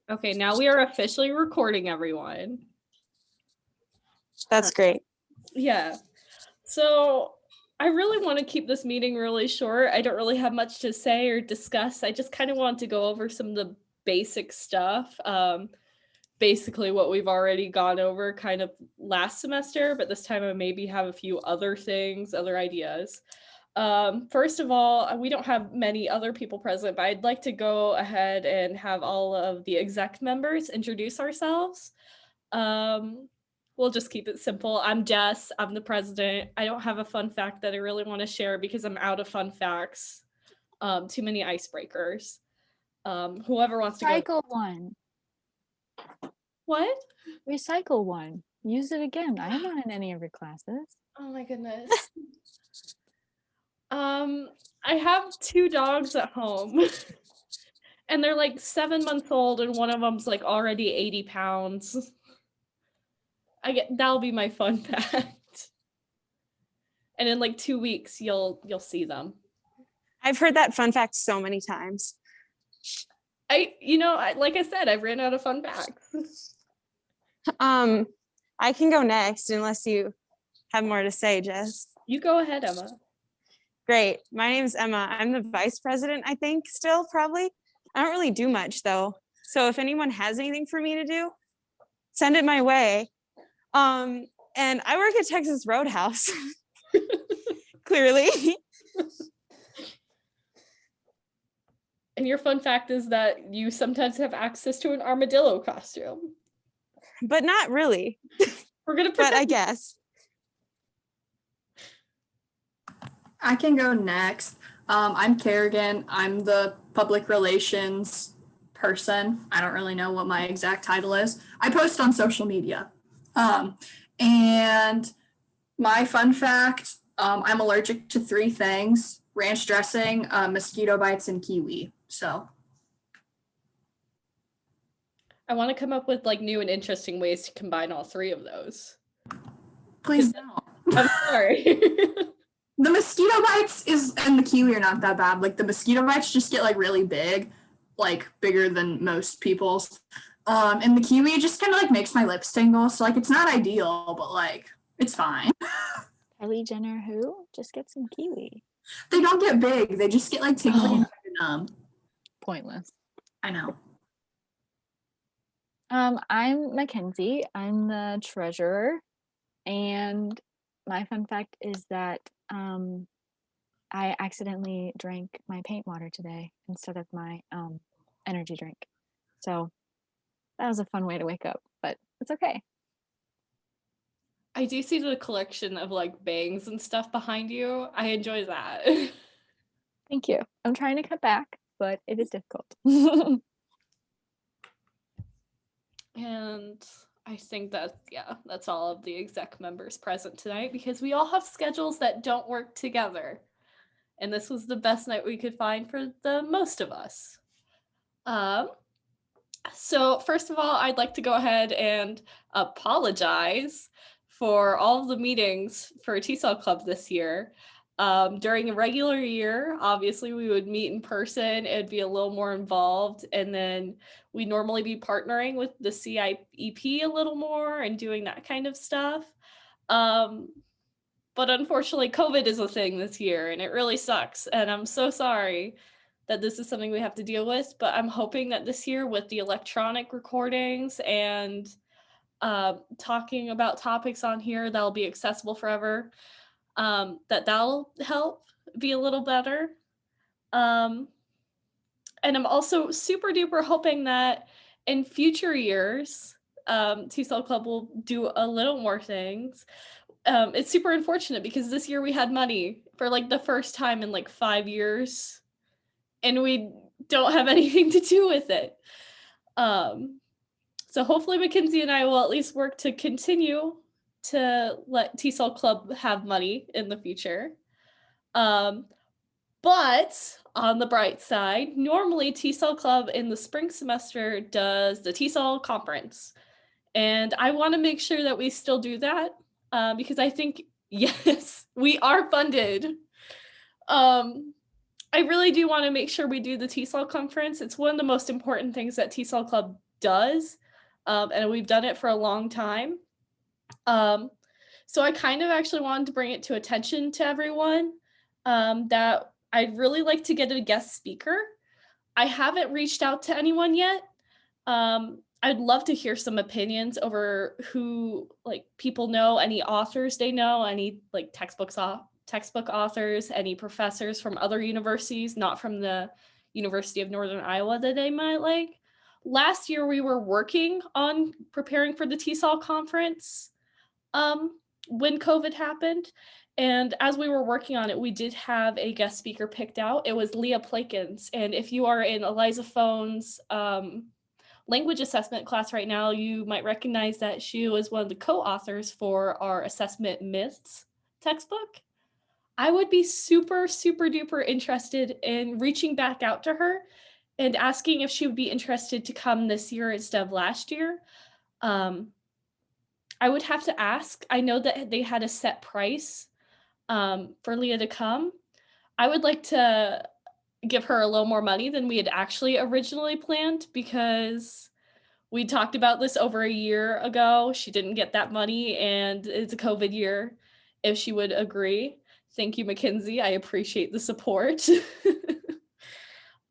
Okay, now we are officially recording, everyone. That's great. Yeah. So I really want to keep this meeting really short. I don't really have much to say or discuss. I just kind of want to go over some of the basic stuff. Basically what we've already gone over kind of last semester, but this time I maybe have a few other things, other ideas. First of all, we don't have many other people present, but I'd like to go ahead and have all of the exec members introduce ourselves. We'll just keep it simple. I'm Jess. I'm the president. I don't have a fun fact that I really want to share because I'm out of fun facts. Too many icebreakers. Whoever wants to go. Recycle one. What? Recycle one. Use it again. I am not in any of your classes. Oh my goodness. I have 2 dogs at home. And they're like 7 months old, and one of them's like already 80 pounds. That'll be my fun fact. And in like 2 weeks, you'll see them. I've heard that fun fact so many times. Like I said, I've ran out of fun facts. I can go next unless you have more to say, Jess. You go ahead, Emma. Great. My name's Emma. I'm the vice president, I think, still, probably. I don't really do much, though. So if anyone has anything for me to do, send it my way. And I work at Texas Roadhouse, clearly. And your fun fact is that you sometimes have access to an armadillo costume. But not really. We're going to But I guess. I can go next. I'm Kerrigan. I'm the public relations person. I don't really know what my exact title is. I post on social media. And my fun fact, I'm allergic to 3 things: ranch dressing, mosquito bites, and kiwi. So I want to come up with like new and interesting ways to combine all 3 of those. please don't. I'm sorry. The mosquito bites and the kiwi are not that bad. Like the mosquito bites just get like really big, like bigger than most people's. And the kiwi just kind of like makes my lips tingle. So like it's not ideal, but like it's fine. Kylie Jenner who? Just get some kiwi. They don't get big. They just get like tingly and kind of numb. Pointless. I know. I'm Mackenzie. I'm the treasurer. And my fun fact is that I accidentally drank my paint water today instead of my energy drink. So that was a fun way to wake up, but it's okay. I do see the collection of like bangs and stuff behind you. I enjoy that. Thank you. I'm trying to cut back, but it is difficult. And I think that's all of the exec members present tonight because we all have schedules that don't work together. And this was the best night we could find for the most of us. So first of all, I'd like to go ahead and apologize for all of the meetings for TESOL Club this year. During a regular year, obviously we would meet in person, it'd be a little more involved, and then we'd normally be partnering with the CIEP a little more and doing that kind of stuff. But unfortunately, COVID is a thing this year, and it really sucks, and I'm so sorry that this is something we have to deal with, but I'm hoping that this year with the electronic recordings and talking about topics on here that'll be accessible forever, that'll help be a little better. And I'm also super duper hoping that in future years, TESOL Club will do a little more things. It's super unfortunate because this year we had money for like the first time in like 5 years, and we don't have anything to do with it. So hopefully Mackenzie and I will at least work to continue to let TESOL Club have money in the future. But on the bright side, normally TESOL Club in the spring semester does the TESOL conference. And I want to make sure that we still do that because I think, yes, we are funded. I really do want to make sure we do the TESOL conference. It's one of the most important things that TESOL Club does, and we've done it for a long time. So I kind of actually wanted to bring it to attention to everyone, that I'd really like to get a guest speaker. I haven't reached out to anyone yet. I'd love to hear some opinions over who like people know, any authors they know, any like textbook authors, any professors from other universities, not from the University of Northern Iowa that they might like. Last year we were working on preparing for the TESOL conference when COVID happened. And as we were working on it, we did have a guest speaker picked out. It was Leah Plakins. And if you are in Eliza Phone's language assessment class right now, you might recognize that she was one of the co-authors for our assessment myths textbook. I would be super, super duper interested in reaching back out to her and asking if she would be interested to come this year instead of last year. I would have to ask. I know that they had a set price for Leah to come. I would like to give her a little more money than we had actually originally planned because we talked about this over a year ago. She didn't get that money and it's a COVID year. If she would agree. Thank you, Mackenzie. I appreciate the support.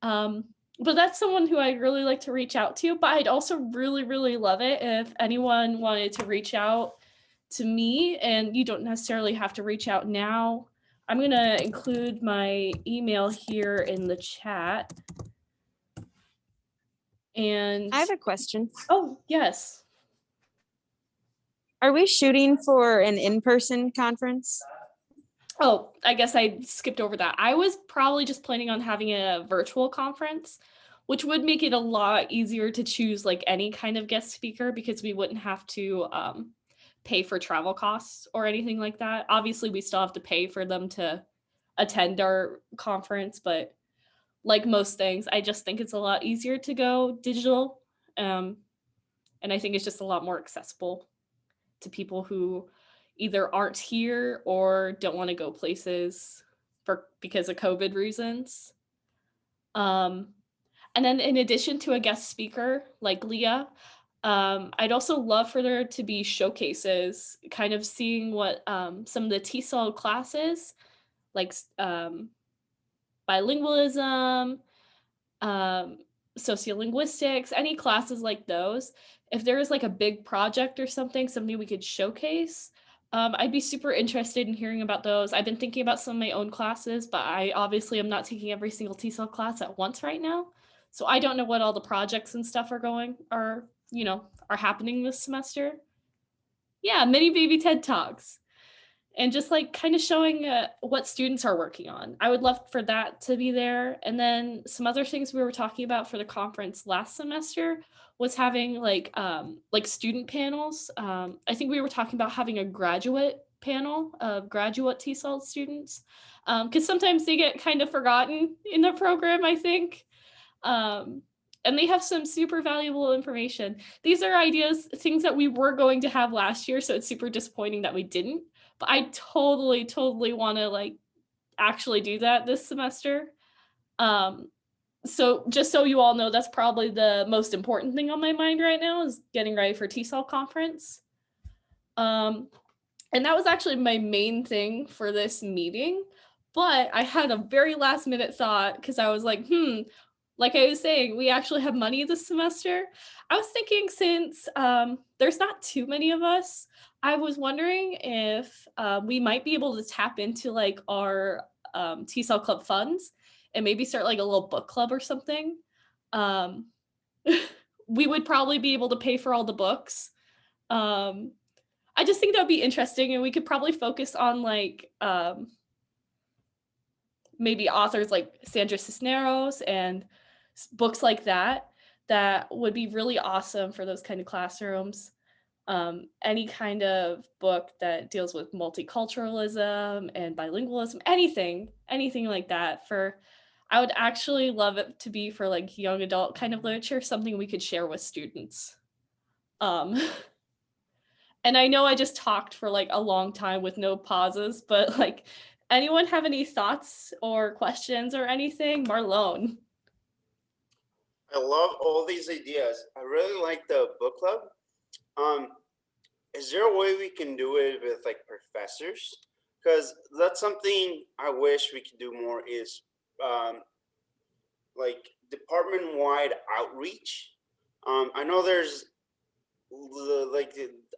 But that's someone who I'd really like to reach out to. But I'd also really, really love it if anyone wanted to reach out to me, and you don't necessarily have to reach out now. I'm going to include my email here in the chat. And I have a question. oh, yes. Are we shooting for an in-person conference? Oh, I guess I skipped over that. I was probably just planning on having a virtual conference, which would make it a lot easier to choose like any kind of guest speaker because we wouldn't have to pay for travel costs or anything like that. Obviously, we still have to pay for them to attend our conference, but like most things, I just think it's a lot easier to go digital. And I think it's just a lot more accessible to people who either aren't here or don't want to go places because of COVID reasons. And then in addition to a guest speaker like Leah, I'd also love for there to be showcases, kind of seeing what some of the TESOL classes, like bilingualism, sociolinguistics, any classes like those. If there is like a big project or something we could showcase, I'd be super interested in hearing about those. I've been thinking about some of my own classes, but I obviously am not taking every single TESOL class at once right now. So I don't know what all the projects and stuff are happening this semester. Yeah, mini baby TED Talks. And just like kind of showing what students are working on. I would love for that to be there. And then some other things we were talking about for the conference last semester was having like student panels. I think we were talking about having a graduate panel of graduate TESOL students because sometimes they get kind of forgotten in the program, I think. And they have some super valuable information. These are ideas, things that we were going to have last year, so it's super disappointing that we didn't. But I totally, totally want to like actually do that this semester. So just so you all know, that's probably the most important thing on my mind right now is getting ready for TESOL conference. And that was actually my main thing for this meeting. But I had a very last minute thought because I was like, like I was saying, we actually have money this semester. I was thinking since there's not too many of us, I was wondering if we might be able to tap into like our TESOL Club funds and maybe start like a little book club or something. We would probably be able to pay for all the books. I just think that would be interesting and we could probably focus on like maybe authors like Sandra Cisneros and books like that would be really awesome for those kind of classrooms. Any kind of book that deals with multiculturalism and bilingualism, anything like that. I would actually love it to be for like young adult kind of literature, something we could share with students. And I know I just talked for like a long time with no pauses, but like anyone have any thoughts or questions or anything? Marlone. I love all these ideas. I really like the book club. Um, is there a way we can do it with like professors? Because that's something I wish we could do more is um, like department-wide outreach. I know there's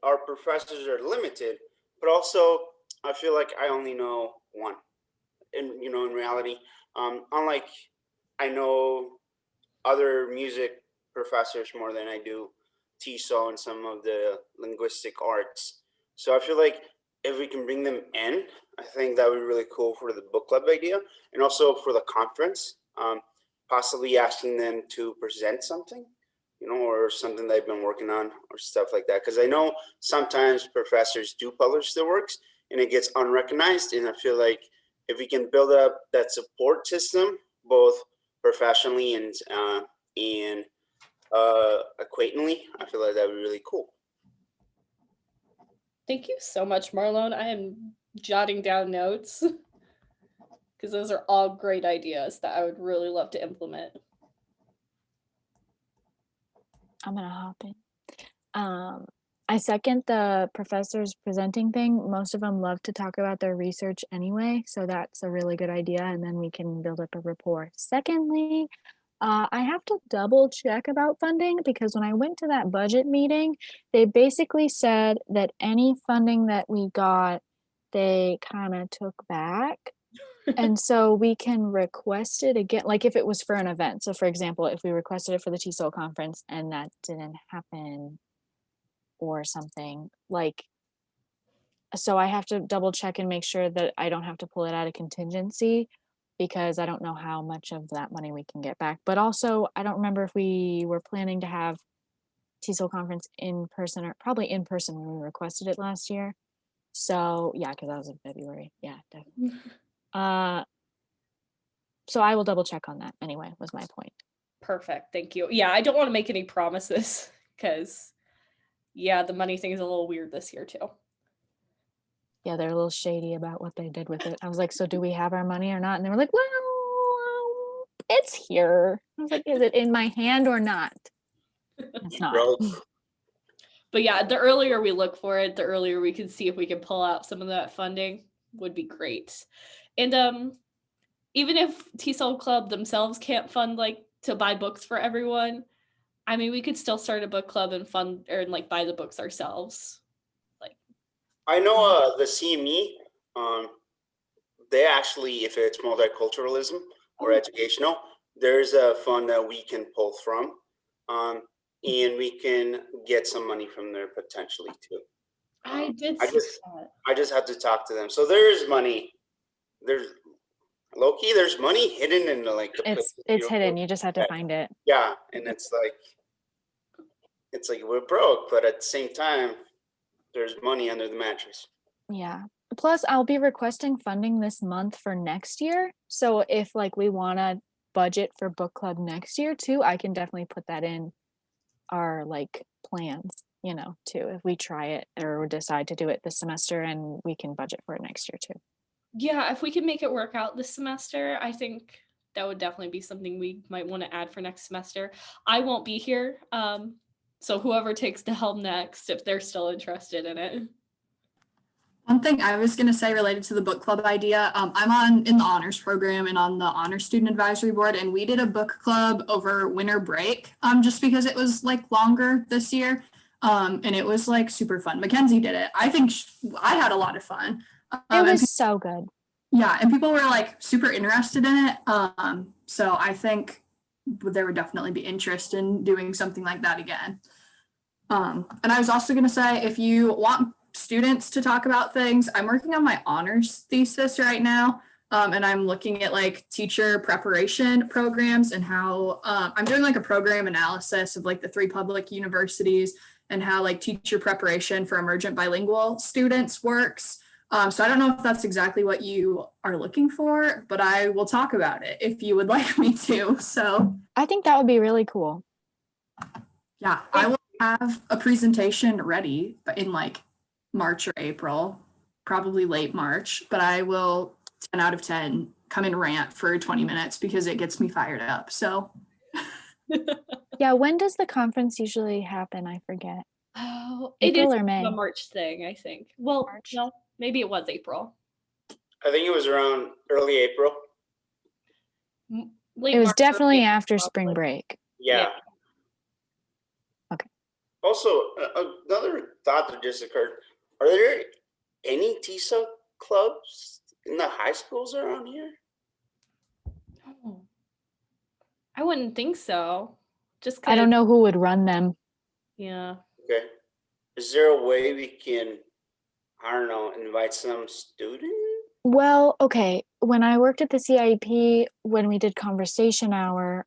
our professors are limited, but also I feel like I only know one. And in reality, unlike I know other music professors more than I do TESOL and some of the linguistic arts. So I feel like if we can bring them in, I think that would be really cool for the book club idea and also for the conference. Possibly asking them to present something, or something they've been working on or stuff like that. Because I know sometimes professors do publish their works and it gets unrecognized. And I feel like if we can build up that support system, both professionally and acquaintantly, I feel like that would be really cool. Thank you so much, Marlon. I am jotting down notes because those are all great ideas that I would really love to implement. I'm gonna hop in. I second the professors presenting thing. Most of them love to talk about their research anyway, so that's a really good idea, and then we can build up a rapport. Secondly, I have to double check about funding because when I went to that budget meeting, they basically said that any funding that we got, they kind of took back. And so we can request it again, like if it was for an event. So for example, if we requested it for the TESOL conference and that didn't happen or something, so I have to double check and make sure that I don't have to pull it out of contingency because I don't know how much of that money we can get back. But also, I don't remember if we were planning to have TESOL conference in person or probably in person when we requested it last year. So yeah, because that was in February. Yeah, definitely. So I will double check on that anyway, was my point. Perfect. Thank you. Yeah, I don't want to make any promises because, yeah, the money thing is a little weird this year too. Yeah, they're a little shady about what they did with it. I was like, so do we have our money or not? And they were like, well, it's here. I was like, is it in my hand or not? It's not. But yeah, the earlier we look for it, the earlier we can see if we can pull out some of that funding would be great. And even if TESOL Club themselves can't fund to buy books for everyone, I mean, we could still start a book club and fund or buy the books ourselves. I know the CME, they actually, if it's multiculturalism or educational, there's a fund that we can pull from, and we can get some money from there potentially too. I did see that. I just have to talk to them. So there's money. There's low-key, there's money hidden in the it's hidden. You just have to find it. Yeah, and it's like we're broke, but at the same time, there's money under the mattress. Yeah. Plus, I'll be requesting funding this month for next year. So if we want to budget for book club next year too, I can definitely put that in our plans, too, if we try it or decide to do it this semester, and we can budget for it next year too. Yeah, if we can make it work out this semester, I think that would definitely be something we might want to add for next semester. I won't be here. So whoever takes the helm next, if they're still interested in it. One thing I was going to say related to the book club idea, I'm in the honors program and on the honors student advisory board, and we did a book club over winter break, just because it was longer this year, and it was super fun. Mackenzie did it. I think I had a lot of fun. It was so good. Yeah, and people were super interested in it. So I think there would definitely be interest in doing something like that again. And I was also going to say, if you want students to talk about things, I'm working on my honors thesis right now. And I'm looking at teacher preparation programs and how I'm doing a program analysis of the 3 public universities and how teacher preparation for emergent bilingual students works. So I don't know if that's exactly what you are looking for, but I will talk about it if you would like me to. So I think that would be really cool. Yeah, I will have a presentation ready in March or April, probably late March, but I will 10 out of 10 come and rant for 20 minutes because it gets me fired up. So Yeah, when does the conference usually happen? I forget. Oh, it is April or a May? March thing, I think. Well, March? no, maybe it was April. I think it was around early April. Late It was March, early definitely April, after spring probably. break. Yeah. Yeah. Okay. Also, another thought that just occurred: are there any TESOL clubs in the high schools around here? Oh, I wouldn't think so. Just I don't because, know who would run them. yeah. Okay. Is there a way we can, I don't know, invite some students? Well, okay. When I worked at the CIEP, when we did conversation hour,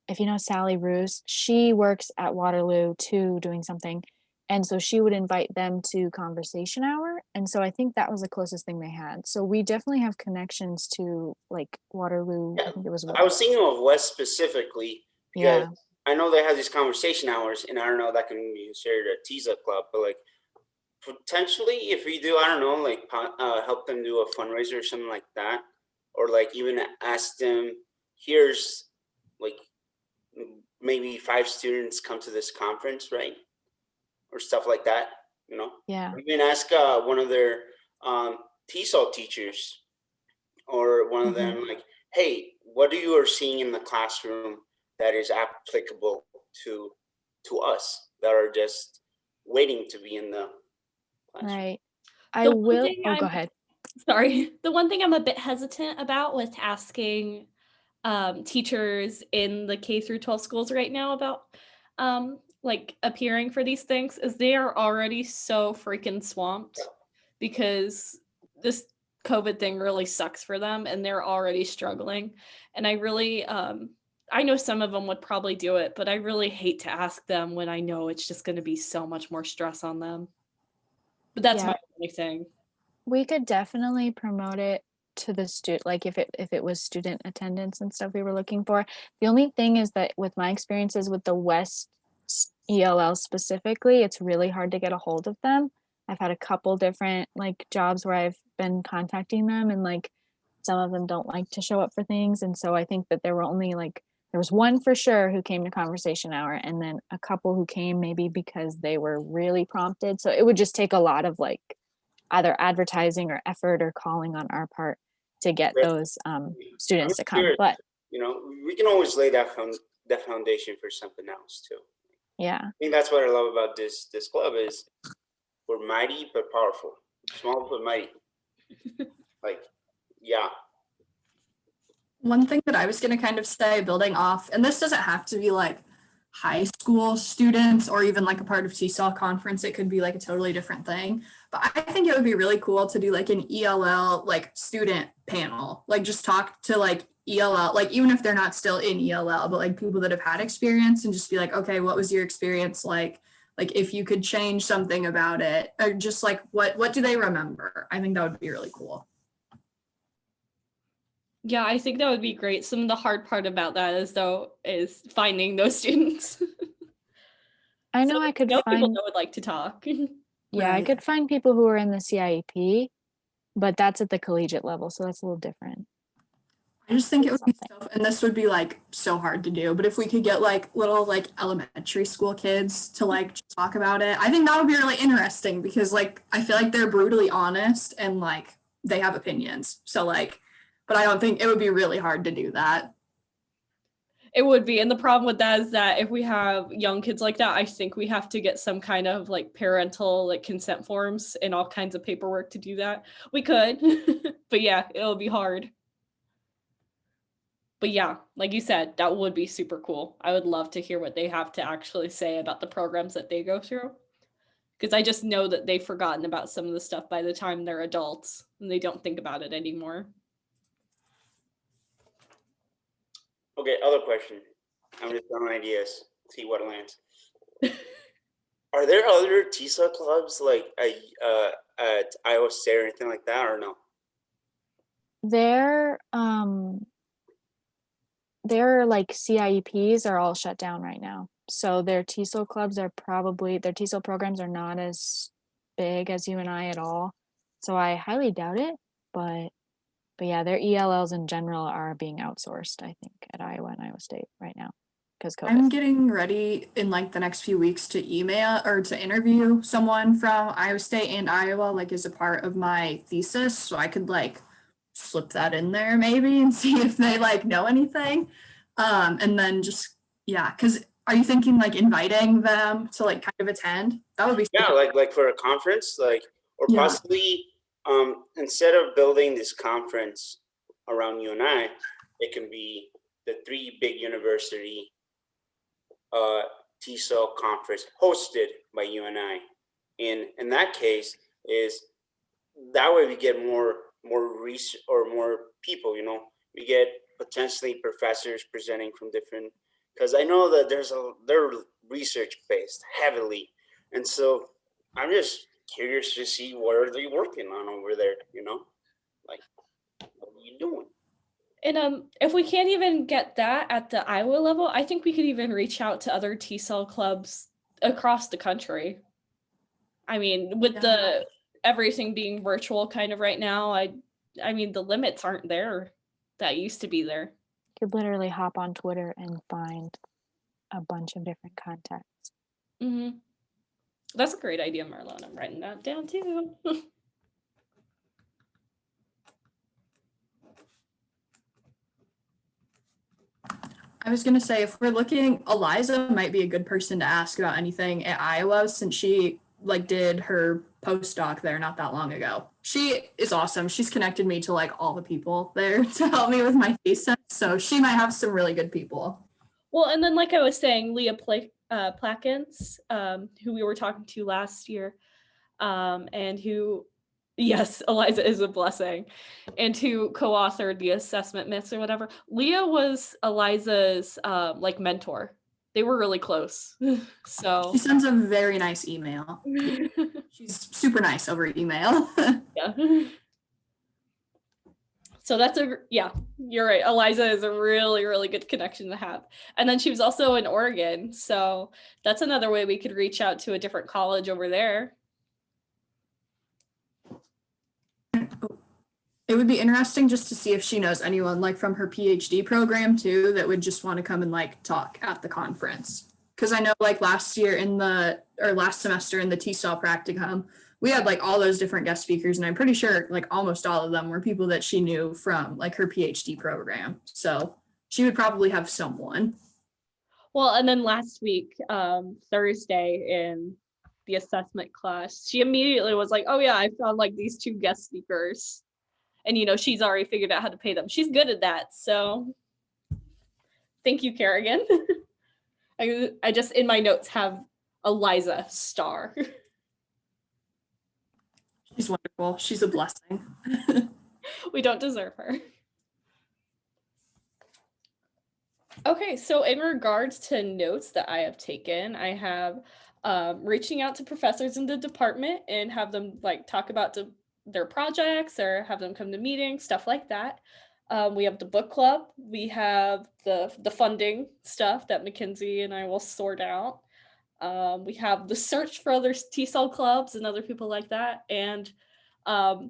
if you know Sally Roos, she works at Waterloo too, doing something. And so she would invite them to conversation hour. And so I think that was the closest thing they had. So we definitely have connections to like Waterloo. Yeah, I think it was I was West. thinking of West specifically because Yeah. I know they have these conversation hours, and I don't know that can be considered a TESOL club, but like potentially if we do, I don't know, like help them do a fundraiser or something like that, or like even ask them, here's like maybe 5 students come to this conference, right? Or stuff like that, you know? Yeah. Or even ask one of their TESOL teachers or one of Mhm. them, like, hey, what are you seeing in the classroom that is applicable to us that are just waiting to be in the classroom? Right. I The one will. thing Oh, go I'm ahead. sorry. The one thing I'm a bit hesitant about with asking teachers in the K through 12 schools right now about like appearing for these things is they are already so freaking swamped because this COVID thing really sucks for them and they're already struggling. And I really I know some of them would probably do it, but I really hate to ask them when I know it's just going to be so much more stress on them. But that's Yeah. my only thing. We could definitely promote it to the student, like if it was student attendance and stuff we were looking for. The only thing is that with my experiences with the West ELL specifically, it's really hard to get a hold of them. I've had a couple different like jobs where I've been contacting them and like some of them don't like to show up for things. And so I think that there were only like there was one for sure who came to conversation hour and then a couple who came maybe because they were really prompted. So it would just take a lot of like either advertising or effort or calling on our part to get But those I'm students to come. curious, But you know, we can always lay that foundation for something else too. yeah, I think that's what I love about this club is we're mighty but powerful, small but mighty. Like, yeah, One thing that I was going to kind of say, building off, and this doesn't have to be like high school students or even like a part of TESOL conference, it could be like a totally different thing. But I think it would be really cool to do like an ELL like student panel, like just talk to like ELL, like even if they're not still in ELL, but like people that have had experience and just be like, okay, what was your experience like? Like if you could change something about it, or just like what do they remember? I think that would be really cool. Yeah, I think that would be great. Some of the hard part about that is finding those students. I So know I could know people find, that would like to talk. yeah, I Right. could find people who are in the CIEP, but that's at the collegiate level. So that's a little different. I just think it would be Something. so, and this would be like so hard to do, but if we could get like little like elementary school kids to like just talk about it, I think that would be really interesting because like I feel like they're brutally honest and like they have opinions. So like, but I don't think it would be really hard to do that. It would be. And the problem with that is that if we have young kids like that, I think we have to get some kind of like parental like consent forms and all kinds of paperwork to do that. We could, but yeah, it'll be hard. But yeah, like you said, that would be super cool. I would love to hear what they have to actually say about the programs that they go through. Because I just know that they've forgotten about some of the stuff by the time they're adults and they don't think about it anymore. okay, other question. I'm just throwing ideas, see what lands. Are there other TESOL clubs like at Iowa State or anything like that, or no? Their like CIEPs are all shut down right now. So their TESOL clubs are probably their TESOL programs are not as big as you and I at all. So I highly doubt it, but yeah, their ELLs in general are being outsourced, I think, at Iowa and Iowa State right now. because I'm COVID. getting ready in like the next few weeks to email or to interview someone from Iowa State and Iowa, like as a part of my thesis. So I could like slip that in there maybe and see if they like know anything. And then just, yeah, because are you thinking like inviting them to like kind of attend? That would be Yeah, super. like for a conference, like, or Yeah. possibly instead of building this conference around you and I, it can be the three big university TESOL conference hosted by you and I. In that case, is that way we get more research or more people. We get potentially professors presenting from different, because I know that they're research based heavily, and so I'm just curious to see what are they working on over there. Like, what are you doing? And if we can't even get that at the Iowa level, I think we could even reach out to other TESOL clubs across the country. I mean, with the everything being virtual kind of right now, I mean the limits aren't there that used to be there. You could literally hop on Twitter and find a bunch of different contacts. Mm-hmm. That's a great idea, Marlon. I'm writing that down too. I was gonna say if we're looking, Eliza might be a good person to ask about anything at Iowa since she like did her postdoc there not that long ago. She is awesome. She's connected me to like all the people there to help me with my thesis. So she might have some really good people. Well, and then like I was saying, Leah Plakins, who we were talking to last year, and who, yes, Eliza is a blessing, and who co-authored the assessment myths or whatever. Leah was Eliza's like mentor. They were really close. So She sends a very nice email. She's super nice over email. yeah. So that's yeah, you're right. Eliza is a really, really good connection to have. And then she was also in Oregon. So that's another way we could reach out to a different college over there. It would be interesting just to see if she knows anyone like from her PhD program too that would just want to come and like talk at the conference. Because I know like last semester in the TESOL practicum, we had like all those different guest speakers, and I'm pretty sure like almost all of them were people that she knew from like her PhD program. So she would probably have someone. Well, and then last week, Thursday in the assessment class, she immediately was like, oh yeah, I found like these two guest speakers. And she's already figured out how to pay them. She's good at that. So thank you, Kerrigan. I just in my notes have Eliza star. She's wonderful. She's a blessing. We don't deserve her. Okay, so in regards to notes that I have taken, I have reaching out to professors in the department and have them like talk about their projects or have them come to meetings, stuff like that. We have the book club. We have the funding stuff that Mackenzie and I will sort out. We have the search for other TESOL clubs and other people like that. And I'll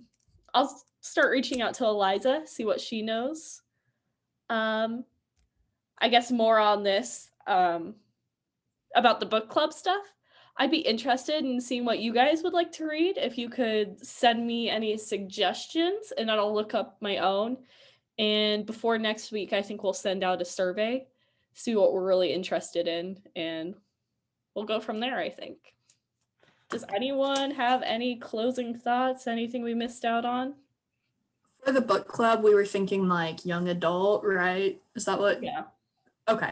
start reaching out to Eliza, see what she knows. I guess more on this about the book club stuff. I'd be interested in seeing what you guys would like to read. If you could send me any suggestions, and then I'll look up my own. And before next week, I think we'll send out a survey, see what we're really interested in, and we'll go from there, I think. Does anyone have any closing thoughts? Anything we missed out on? For the book club, we were thinking like young adult, right? Is that what? Yeah. Okay.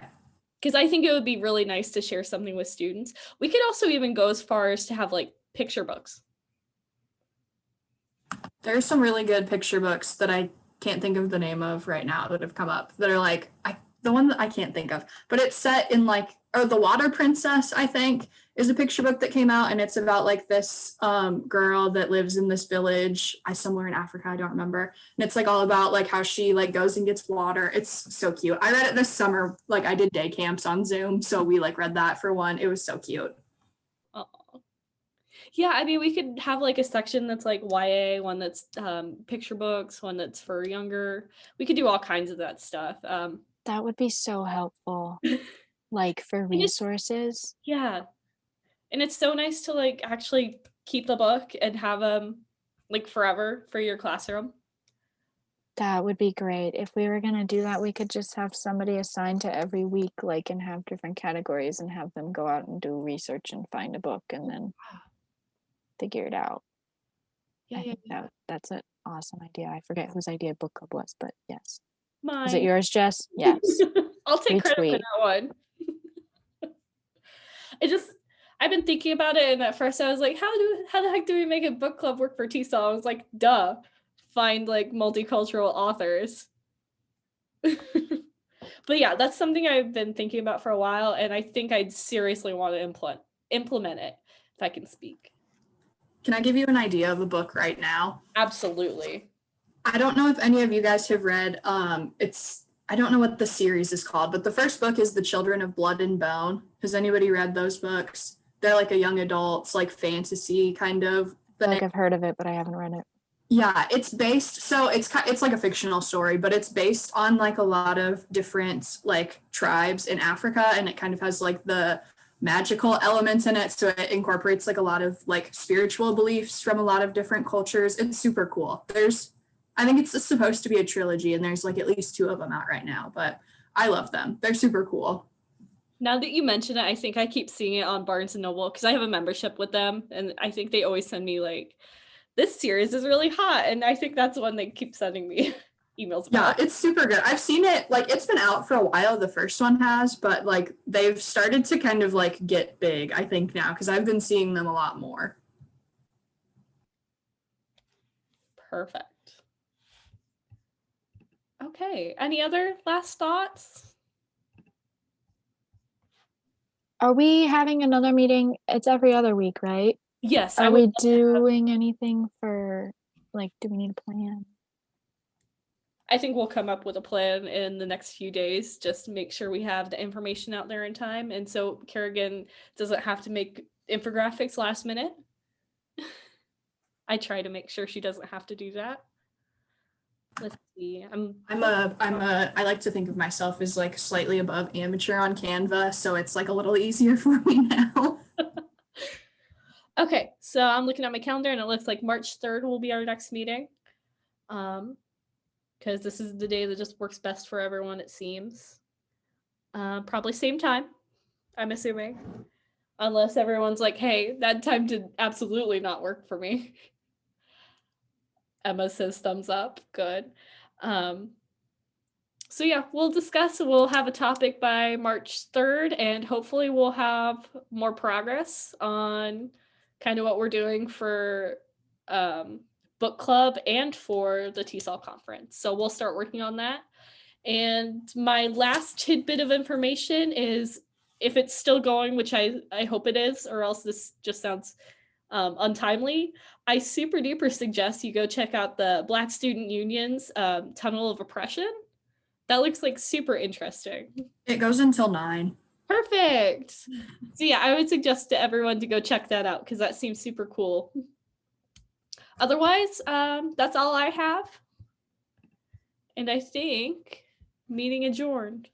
Because I think it would be really nice to share something with students. We could also even go as far as to have like picture books. There's some really good picture books that I can't think of the name of right now that have come up that are like the one that I can't think of, but it's set in like, or The Water Princess, I think, is a picture book that came out, and it's about like this girl that lives in this village, somewhere in Africa, I don't remember, and it's like all about like how she like goes and gets water. It's so cute. I read it this summer, like I did day camps on Zoom, so we like read that for one. It was so cute. Oh. Yeah, I mean, we could have like a section that's like YA, one that's picture books, one that's for younger. We could do all kinds of that stuff. That would be so helpful. like for And it's resources. yeah. And it's so nice to like actually keep the book and have them like forever for your classroom. That would be great. If we were gonna do that, we could just have somebody assigned to every week, like, and have different categories and have them go out and do research and find a book and then figure it out. Yeah, I yeah, think that's an awesome idea. I forget whose idea book club was, but yes. Was it mine. yours, Jess? Yes. I'll take credit for Retweet. that one. I just I've been thinking about it, and at first I was like, how the heck do we make a book club work for TESOL? I was like, duh, find like multicultural authors. But yeah, that's something I've been thinking about for a while, and I think I'd seriously want to implement it if I can speak. Can I give you an idea of a book right now? Absolutely. I don't know if any of you guys have read, I don't know what the series is called, but the first book is The Children of Blood and Bone. Has anybody read those books? They're like a young adult's like fantasy kind of I feel like thing. I've heard of it, but I haven't read it. Yeah, it's based, so it's like a fictional story, but it's based on like a lot of different like tribes in Africa, and it kind of has like the magical elements in it, so it incorporates like a lot of like spiritual beliefs from a lot of different cultures. It's super cool. I think it's supposed to be a trilogy, and there's like at least 2 of them out right now, but I love them. They're super cool. Now that you mention it, I think I keep seeing it on Barnes and Noble because I have a membership with them, and I think they always send me like, this series is really hot, and I think that's one they keep sending me emails Yeah, about. it's super good. I've seen it, like it's been out for a while, the first one has, but like they've started to kind of like get big, I think now, because I've been seeing them a lot more. Perfect. Okay, any other last thoughts? Are we having another meeting? It's every other week, right? Yes, I Are would we love to have- doing anything for, like, do we need a plan? I think we'll come up with a plan in the next few days, just to make sure we have the information out there in time, and so Kerrigan doesn't have to make infographics last minute. I try to make sure she doesn't have to do that. Let's see. I like to think of myself as like slightly above amateur on Canva, so it's like a little easier for me now. Okay, so I'm looking at my calendar and it looks like March 3rd will be our next meeting. Because this is the day that just works best for everyone, it seems. Probably same time, I'm assuming. Unless everyone's like, hey, that time did absolutely not work for me. Emma says thumbs up, good. So yeah, we'll discuss, we'll have a topic by March 3rd, and hopefully we'll have more progress on kind of what we're doing for book club and for the TESOL conference. So we'll start working on that. And my last tidbit of information is, if it's still going, which I hope it is, or else this just sounds untimely, I super duper suggest you go check out the Black Student Union's Tunnel of Oppression. That looks like super interesting. It goes until 9. Perfect. So yeah, I would suggest to everyone to go check that out because that seems super cool. Otherwise, that's all I have. And I think meeting adjourned.